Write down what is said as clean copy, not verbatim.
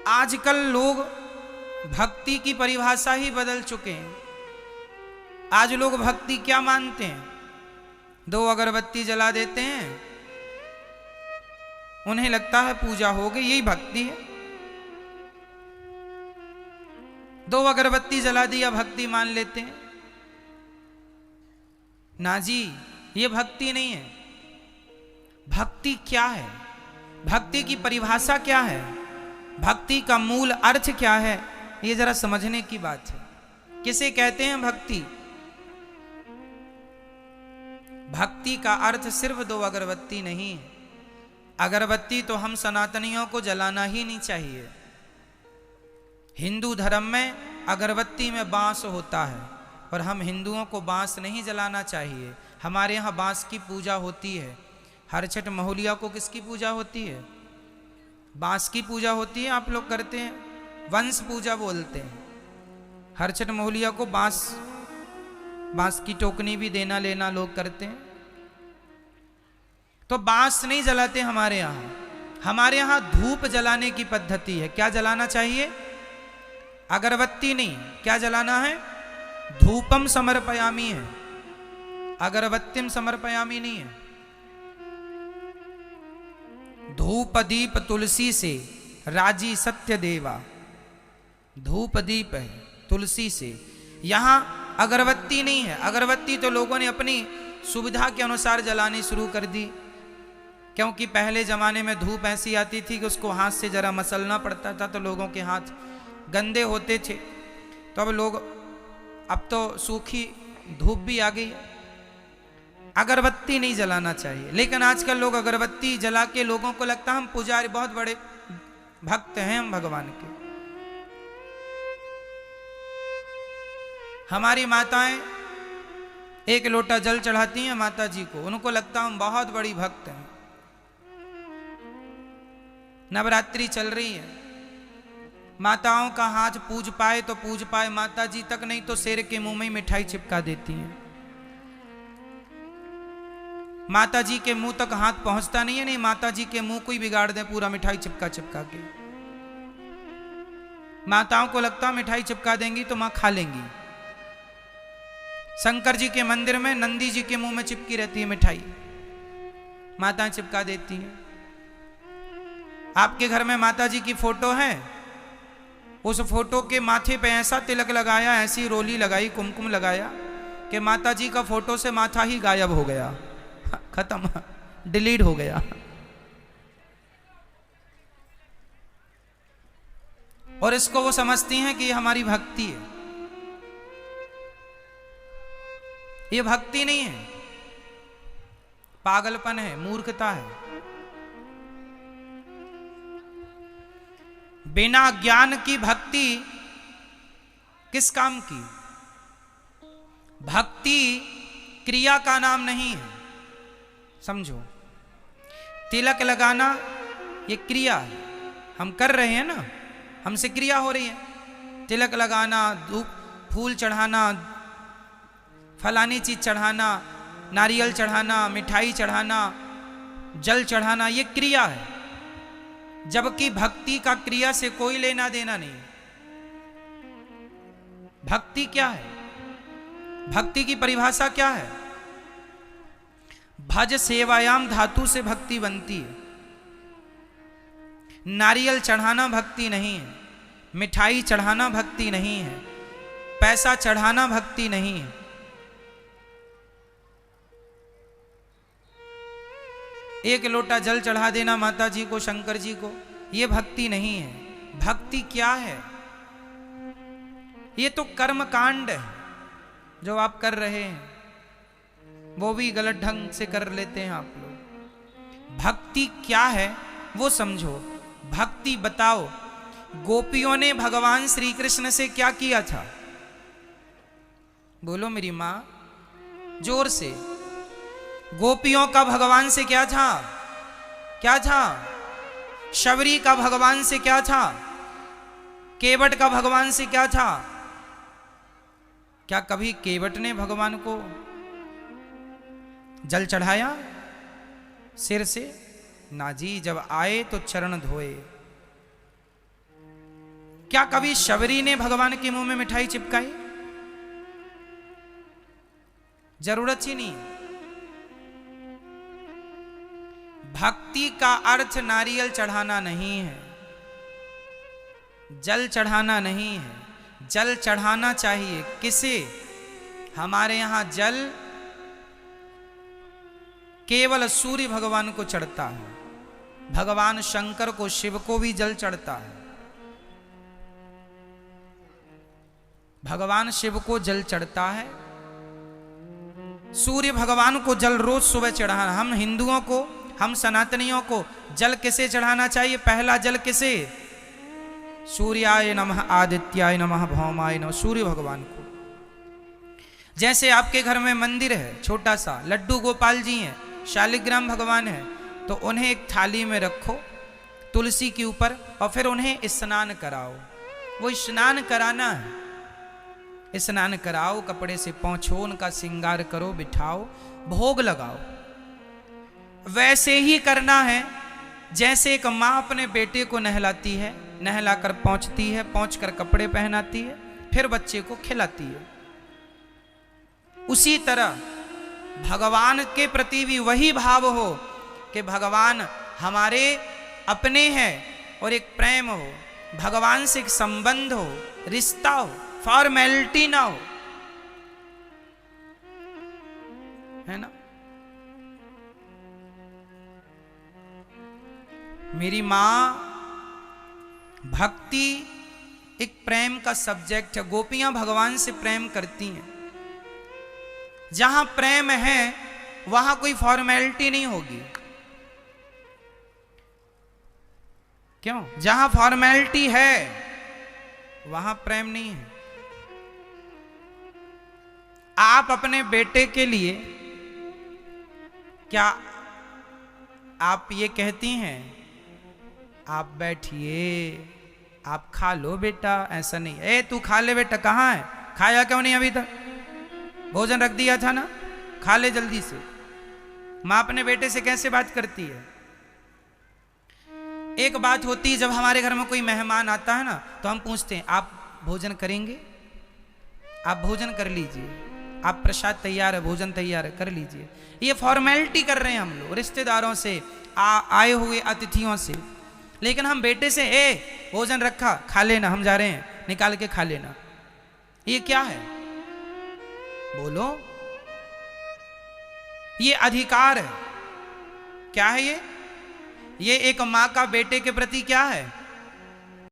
आजकल लोग भक्ति की परिभाषा ही बदल चुके हैं। आज लोग भक्ति क्या मानते हैं? 2 अगरबत्ती जला देते हैं, उन्हें लगता है पूजा हो गई, यही भक्ति है। 2 अगरबत्ती जला दिया, भक्ति मान लेते हैं। ना जी, ये भक्ति नहीं है। भक्ति क्या है? भक्ति की परिभाषा क्या है? भक्ति का मूल अर्थ क्या है? ये जरा समझने की बात है। किसे कहते हैं भक्ति? भक्ति का अर्थ सिर्फ 2 अगरबत्ती नहीं है। अगरबत्ती तो हम सनातनियों को जलाना ही नहीं चाहिए। हिंदू धर्म में अगरबत्ती में बांस होता है और हम हिंदुओं को बांस नहीं जलाना चाहिए। हमारे यहाँ बांस की पूजा होती है। हर छठ महुलिया को किसकी पूजा होती है? बांस की पूजा होती है। आप लोग करते हैं, वंश पूजा बोलते हैं। हर छठ महुलिया को बांस की टोकनी भी देना लेना लोग करते हैं। तो बांस नहीं जलाते हमारे यहाँ। हमारे यहाँ धूप जलाने की पद्धति है। क्या जलाना चाहिए? अगरबत्ती नहीं, क्या जलाना है? धूपम समर्पयामी है, अगरबत्तिम समर्पयामी नहीं है। धूप दीप तुलसी से राजी सत्य देवा, धूप दीप है तुलसी से। यहां अगरबत्ती नहीं है। अगरबत्ती तो लोगों ने अपनी सुविधा के अनुसार जलानी शुरू कर दी, क्योंकि पहले जमाने में धूप ऐसी आती थी कि उसको हाथ से जरा मसलना पड़ता था, तो लोगों के हाथ गंदे होते थे। तो अब तो सूखी धूप भी आ गई। अगरबत्ती नहीं जलाना चाहिए। लेकिन आजकल लोग अगरबत्ती जला के लोगों को लगता है हम पुजारी, बहुत बड़े भक्त हैं हम भगवान के। हमारी माताएं 1 लोटा जल चढ़ाती हैं माता जी को, उनको लगता हम बहुत बड़ी भक्त हैं। नवरात्रि चल रही है, माताओं का हाथ पूज पाए तो पूज पाए, माता जी तक नहीं तो शेर के मुंह में मिठाई चिपका देती हैं। माता जी के मुंह तक हाथ पहुंचता नहीं है। नहीं, माता जी के मुंह को ही बिगाड़ दे पूरा मिठाई चिपका चिपका के। माताओं को लगता मिठाई चिपका देंगी तो मां खा लेंगी। शंकर जी के मंदिर में नंदी जी के मुंह में चिपकी रहती है मिठाई, माताएं चिपका देती हैं। आपके घर में माता जी की फोटो है, उस फोटो के माथे पे ऐसा तिलक लगाया, ऐसी रोली लगाई, कुमकुम लगाया कि माता जी का फोटो से माथा ही गायब हो गया, खत्म, डिलीट हो गया। और इसको वो समझती हैं कि ये हमारी भक्ति है। ये भक्ति नहीं है, पागलपन है, मूर्खता है। बिना ज्ञान की भक्ति किस काम की? भक्ति क्रिया का नाम नहीं है, समझो। तिलक लगाना ये क्रिया है, हम कर रहे हैं ना, हमसे क्रिया हो रही है। तिलक लगाना, धूप फूल चढ़ाना, फलानी चीज चढ़ाना, नारियल चढ़ाना, मिठाई चढ़ाना, जल चढ़ाना, ये क्रिया है। जबकि भक्ति का क्रिया से कोई लेना देना नहीं। भक्ति क्या है? भक्ति की परिभाषा क्या है? भज सेवायाम धातु से भक्ति बनती है। नारियल चढ़ाना भक्ति नहीं है, मिठाई चढ़ाना भक्ति नहीं है, पैसा चढ़ाना भक्ति नहीं है। एक लोटा जल चढ़ा देना माता जी को, शंकर जी को, ये भक्ति नहीं है। भक्ति क्या है? ये तो कर्म कांड है जो आप कर रहे हैं, वो भी गलत ढंग से कर लेते हैं आप लोग। भक्ति क्या है वो समझो। भक्ति बताओ। गोपियों ने भगवान श्री कृष्ण से क्या किया था? बोलो मेरी मां, जोर से। गोपियों का भगवान से क्या था? क्या था? शबरी का भगवान से क्या था? केवट का भगवान से क्या था? क्या कभी केवट ने भगवान को जल चढ़ाया सिर से? ना जी, जब आए तो चरण धोए। क्या कभी शबरी ने भगवान के मुंह में मिठाई चिपकाई? जरूरत ही नहीं। भक्ति का अर्थ नारियल चढ़ाना नहीं है, जल चढ़ाना नहीं है। जल चढ़ाना चाहिए किसे? हमारे यहां जल केवल सूर्य भगवान को चढ़ता है, भगवान शंकर को, शिव को भी जल चढ़ता है। भगवान शिव को जल चढ़ता है, सूर्य भगवान को जल रोज सुबह चढ़ाना। हम हिंदुओं को, हम सनातनियों को जल किसे चढ़ाना चाहिए? पहला जल किसे? सूर्याय नमः, आदित्याय नमः, भौमाय नमः, सूर्य भगवान को। जैसे आपके घर में मंदिर है छोटा सा, लड्डू गोपाल जी हैं, शालिग्राम भगवान है, तो उन्हें एक थाली में रखो तुलसी के ऊपर और फिर उन्हें स्नान कराओ। वो स्नान कराना है, स्नान कराओ, कपड़े से पोंछो, उनका श्रृंगार करो, बिठाओ, भोग लगाओ। वैसे ही करना है जैसे एक माँ अपने बेटे को नहलाती है, नहलाकर पहुंचती है, पहुंचकर कपड़े पहनाती है, फिर बच्चे को खिलाती है। उसी तरह भगवान के प्रति भी वही भाव हो कि भगवान हमारे अपने हैं और एक प्रेम हो, भगवान से एक संबंध हो, रिश्ता हो, फॉर्मेलिटी ना हो, है ना। मेरी मां भक्ति एक प्रेम का सब्जेक्ट है। गोपियां भगवान से प्रेम करती हैं। जहां प्रेम है वहां कोई फॉर्मेलिटी नहीं होगी। क्यों? जहां फॉर्मेलिटी है वहां प्रेम नहीं है। आप अपने बेटे के लिए क्या आप ये कहती हैं आप बैठिए, आप खा लो बेटा? ऐसा नहीं, ए तू खा ले बेटा, कहाँ है, खाया क्यों नहीं अभी तक? भोजन रख दिया था ना, खा ले जल्दी से। माँ अपने बेटे से कैसे बात करती है? एक बात होती है जब हमारे घर में कोई मेहमान आता है ना, तो हम पूछते हैं आप भोजन करेंगे? आप भोजन कर लीजिए, आप प्रसाद तैयार है, भोजन तैयार है, कर लीजिए। ये फॉर्मेलिटी कर रहे हैं हम लोग रिश्तेदारों से, आए हुए अतिथियों से। लेकिन हम बेटे से, ए भोजन रखा, खा लेना, हम जा रहे हैं, निकाल के खा लेना। ये क्या है? बोलो। ये अधिकार है। क्या है ये? ये एक माँ का बेटे के प्रति क्या है?